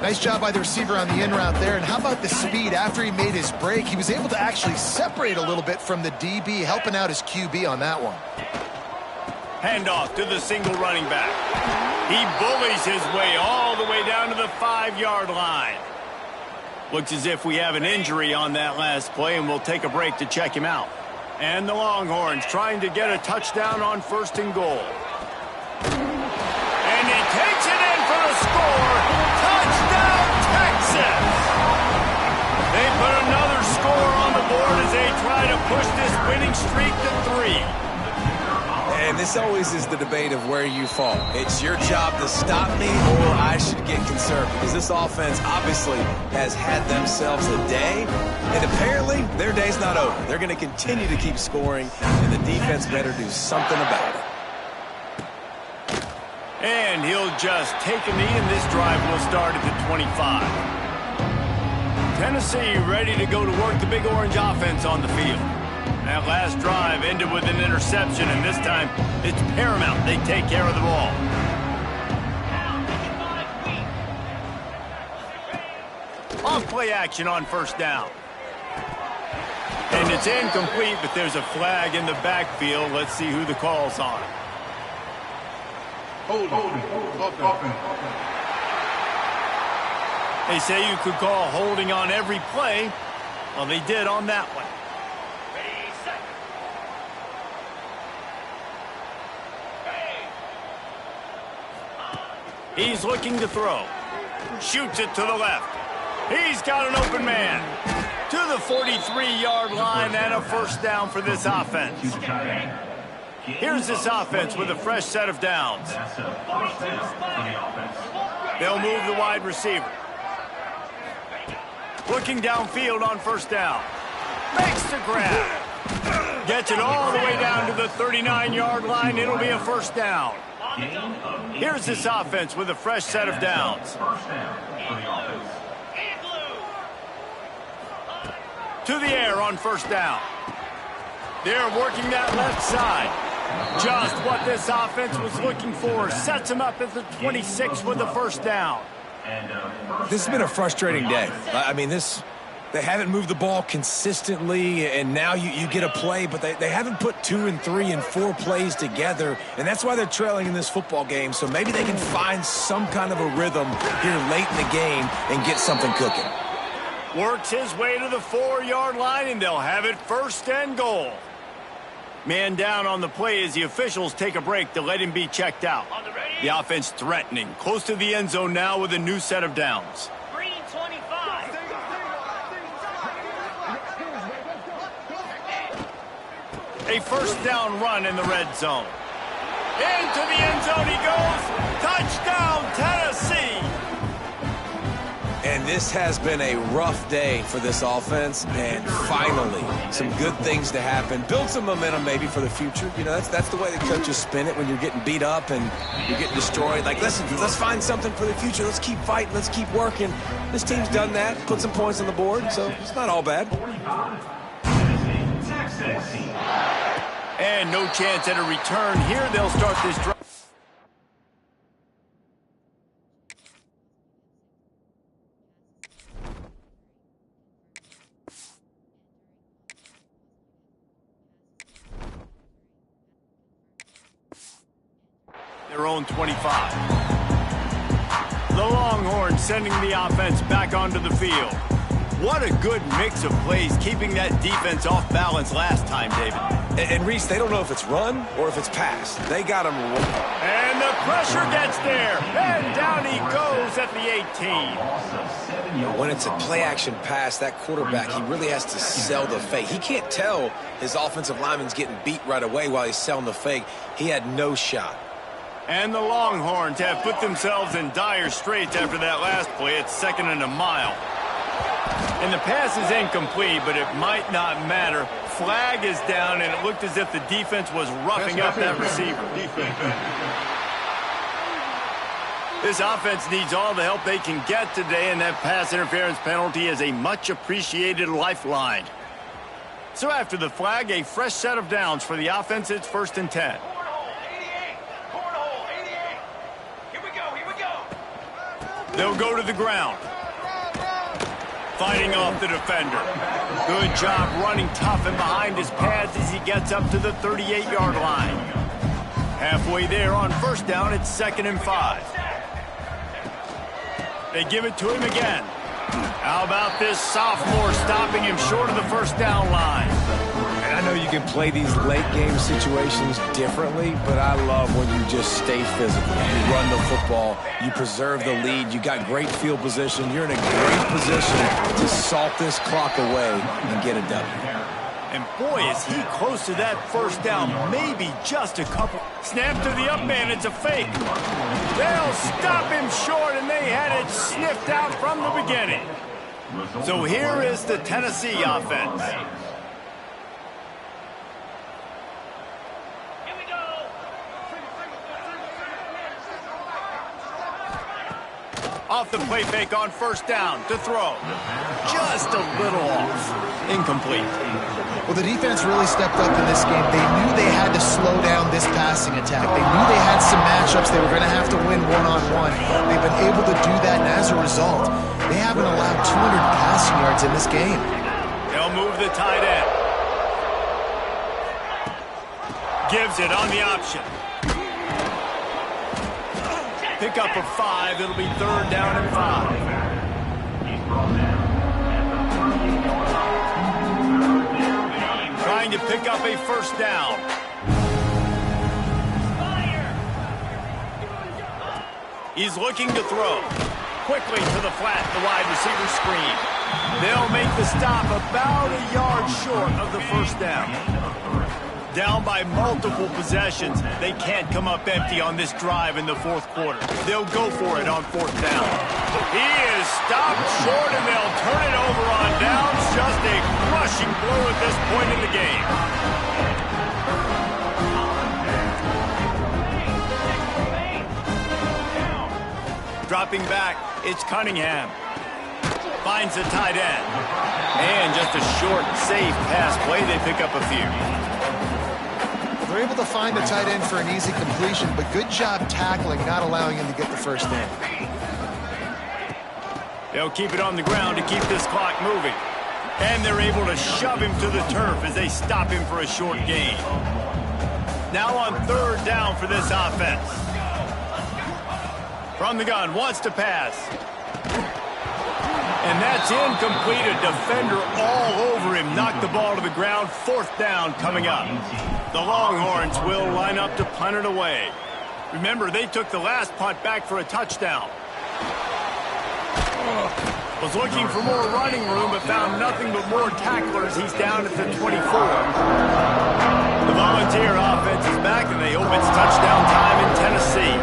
Nice job by the receiver on the in route there. And how about the speed? After he made his break, he was able to actually separate a little bit from the DB, helping out his QB on that one. Handoff to the single running back. He bullies his way all the way down to the 5-yard line. Looks as if we have an injury on that last play, and we'll take a break to check him out. And the Longhorns trying to get a touchdown on 1st and goal. And he takes it in for the score. Touchdown, Texas! They put another score on the board as they try to push this winning streak to 3. And this always is the debate of where you fall. It's your job to stop me, or I should get concerned, because this offense obviously has had themselves a day, and apparently their day's not over. They're going to continue to keep scoring, and the defense better do something about it. And he'll just take a knee, and this drive will start at the 25. Tennessee ready to go to work the Big Orange offense on the field. That last drive ended with an interception, and this time it's paramount they take care of the ball. Off play action on first down. And it's incomplete, but there's a flag in the backfield. Let's see who the call's on. They say you could call holding on every play. Well, they did on that one. He's looking to throw. Shoots it to the left. He's got an open man. To the 43-yard line and a first down for this offense. Here's this offense with a fresh set of downs. They'll move the wide receiver. Looking downfield on first down. Makes the grab. Gets it all the way down to the 39-yard line. It'll be a first down. Here's this offense with a fresh set of downs. To the air on first down. They're working that left side. Just what this offense was looking for. Sets him up at the 26 with the first down. This has been a frustrating day. I mean, they haven't moved the ball consistently, and now you get a play, but they haven't put 2 and 3 and 4 plays together, and that's why they're trailing in this football game. So maybe they can find some kind of a rhythm here late in the game and get something cooking. Works his way to the 4-yard line, and they'll have it 1st and goal. Man down on the play as the officials take a break to let him be checked out. The offense threatening, close to the end zone now with a new set of downs. Green 25. A 1st down run in the red zone. Into the end zone he goes. Touchdown, Tennessee. And this has been a rough day for this offense, and finally, some good things to happen. Build some momentum maybe for the future. You know, that's the way the coaches spin it when you're getting beat up and you're getting destroyed. Like, listen, let's find something for the future. Let's keep fighting. Let's keep working. This team's done that, put some points on the board, so it's not all bad. And no chance at a return here. They'll start this drive. Their own 25. The Longhorns sending the offense back onto the field. What a good mix of plays, keeping that defense off balance last time, David. And Reese, they don't know if it's run or if it's pass. They got him. And the pressure gets there. And down he goes at the 18. When it's a play-action pass, that quarterback, he really has to sell the fake. He can't tell his offensive lineman's getting beat right away while he's selling the fake. He had no shot. And the Longhorns have put themselves in dire straits after that last play. It's 2nd and a mile. And the pass is incomplete, but it might not matter. Flag is down, and it looked as if the defense was roughing up that receiver. This offense needs all the help they can get today, and that pass interference penalty is a much-appreciated lifeline. So after the flag, a fresh set of downs for the offense. It's 1st and 10. Cornhole 88. Here we go. They'll go to the ground. Fighting off the defender. Good job running tough and behind his pads as he gets up to the 38-yard line. Halfway there on 1st down, it's 2nd and 5. They give it to him again. How about this sophomore stopping him short of the 1st down line? And I know you can play these late-game situations differently, but I love when you just stay physical. You run the football, you preserve the lead, you got great field position, you're in a great position to salt this clock away and get a W. And boy, is he close to that 1st down, maybe just a couple. Snap to the up man, it's a fake. They'll stop him short, and they had it sniffed out from the beginning. So here is the Tennessee offense. Off the play fake on 1st down to throw. Just a little off. Incomplete. Well, the defense really stepped up in this game. They knew they had to slow down this passing attack. They knew they had some matchups they were going to have to win one-on-one. They've been able to do that, and as a result, they haven't allowed 200 passing yards in this game. They'll move the tight end. Gives it on the option. Pick up of 5. It'll be 3rd down and 5. Trying to pick up a 1st down. He's looking to throw. Quickly to the flat, the wide receiver screen. They'll make the stop about a yard short of the 1st down. Down by multiple possessions. They can't come up empty on this drive in the 4th quarter. They'll go for it on 4th down. He is stopped short, and they'll turn it over on downs. Just a crushing blow at this point in the game. Dropping back, it's Cunningham. Finds the tight end. And just a short, safe pass play. They pick up a few. They're able to find the tight end for an easy completion, but good job tackling, not allowing him to get the 1st down. They'll keep it on the ground to keep this clock moving. And they're able to shove him to the turf as they stop him for a short gain. Now on 3rd down for this offense. From the gun, wants to pass. And that's incomplete. A defender all over him. Knocked the ball to the ground. 4th down coming up. The Longhorns will line up to punt it away. Remember, they took the last punt back for a touchdown. Was looking for more running room, but found nothing but more tacklers. He's down at the 24. The Volunteer offense is back, and they hope it's touchdown time in Tennessee.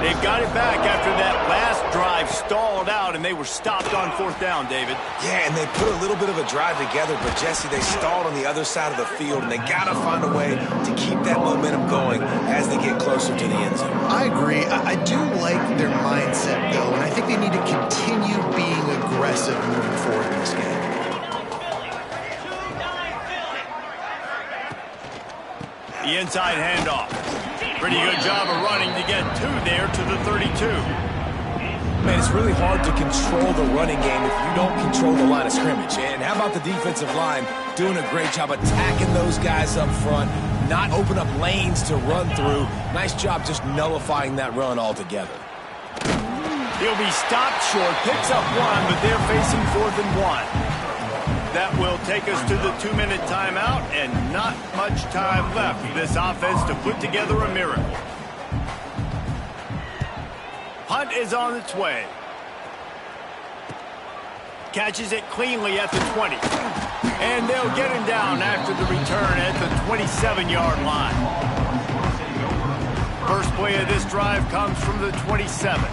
They've got it back after that last drive stalled out, and they were stopped on 4th down, David. Yeah, and they put a little bit of a drive together, but, Jesse, they stalled on the other side of the field, and they got to find a way to keep that momentum going as they get closer to the end zone. I agree. I do like their mindset, though, and I think they need to continue being aggressive moving forward in this game. The inside handoff. Pretty good job of running to get 2 there to the 32. Man, it's really hard to control the running game if you don't control the line of scrimmage. And how about the defensive line doing a great job attacking those guys up front, not open up lanes to run through. Nice job just nullifying that run altogether. He'll be stopped short, picks up 1, but they're facing 4th and 1. That will take us to the 2-minute timeout, and not much time left for this offense to put together a miracle. Punt is on its way. Catches it cleanly at the 20. And they'll get him down after the return at the 27-yard line. First play of this drive comes from the 27.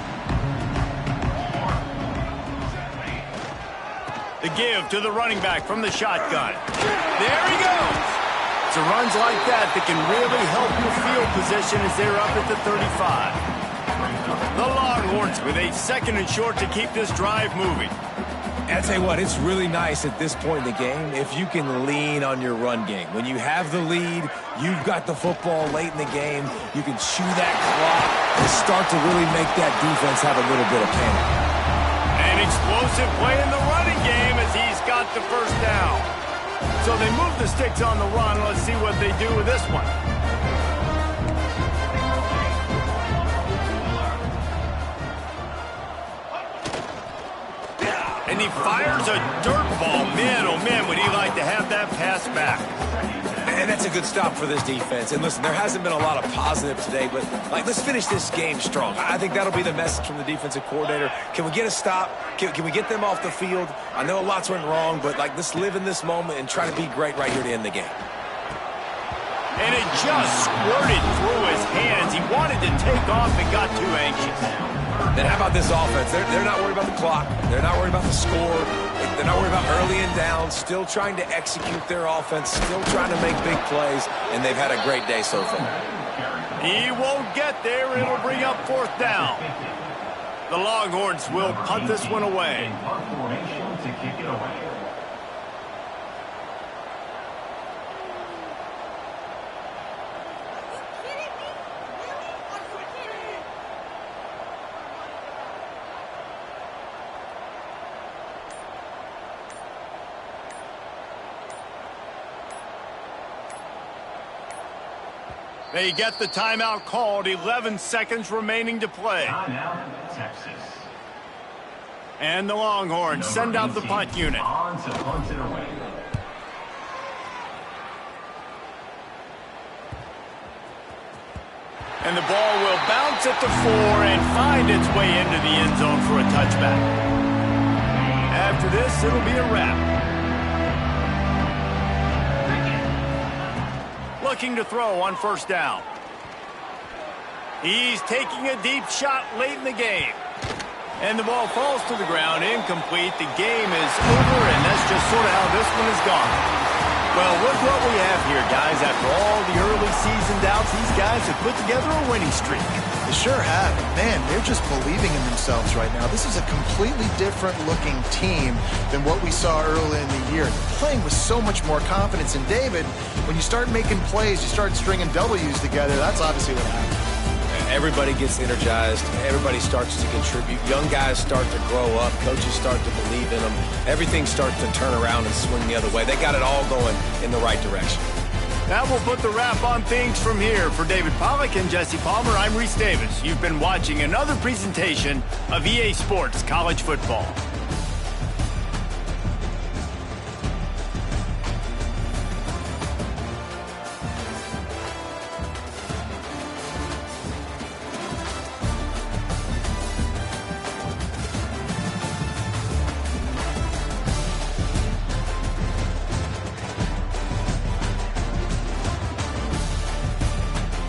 The give to the running back from the shotgun. There he goes. It's runs like that can really help your field position as they're up at the 35. The Longhorns with a 2nd and short to keep this drive moving. I tell you what, it's really nice at this point in the game if you can lean on your run game. When you have the lead, you've got the football late in the game, you can chew that clock and start to really make that defense have a little bit of panic. An explosive play in the running game as he's got the 1st down. So they move the sticks on the run. Let's see what they do with this one. And he fires a dirt ball. Man, oh man, would he like to have that pass back. And that's a good stop for this defense. And listen, there hasn't been a lot of positive today, but let's finish this game strong. I think that'll be the message from the defensive coordinator. Can we get a stop? Can we get them off the field? I know lots went wrong, but let's live in this moment and try to be great right here to end the game. And it just squirted through his hands. He wanted to take off and got too anxious. Then how about this offense? They're not worried about the clock. They're not worried about the score. They're not worried about early and down. Still trying to execute their offense. Still trying to make big plays. And they've had a great day so far. He won't get there. It'll bring up 4th down. The Longhorns will punt this one away. Punt formation to kick it away. They get the timeout called. 11 seconds remaining to play. Timeout, Texas. And the Longhorns send out the punt unit. On to punt it away. And the ball will bounce at the 4 and find its way into the end zone for a touchback. After this, it'll be a wrap. Looking to throw on 1st down. He's taking a deep shot late in the game. And the ball falls to the ground, incomplete. The game is over, and that's just sort of how this one is gone. Well, look what we have here, guys. After all the early season doubts, these guys have put together a winning streak. They sure have. Man, they're just believing in themselves right now. This is a completely different looking team than what we saw early in the year. They're playing with so much more confidence. And David, when you start making plays, you start stringing W's together, that's obviously what happens. Everybody gets energized. Everybody starts to contribute. Young guys start to grow up. Coaches start to believe in them. Everything starts to turn around and swing the other way. They got it all going in the right direction. That will put the wrap on things from here. For David Pollack and Jesse Palmer, I'm Reese Davis. You've been watching another presentation of EA Sports College Football.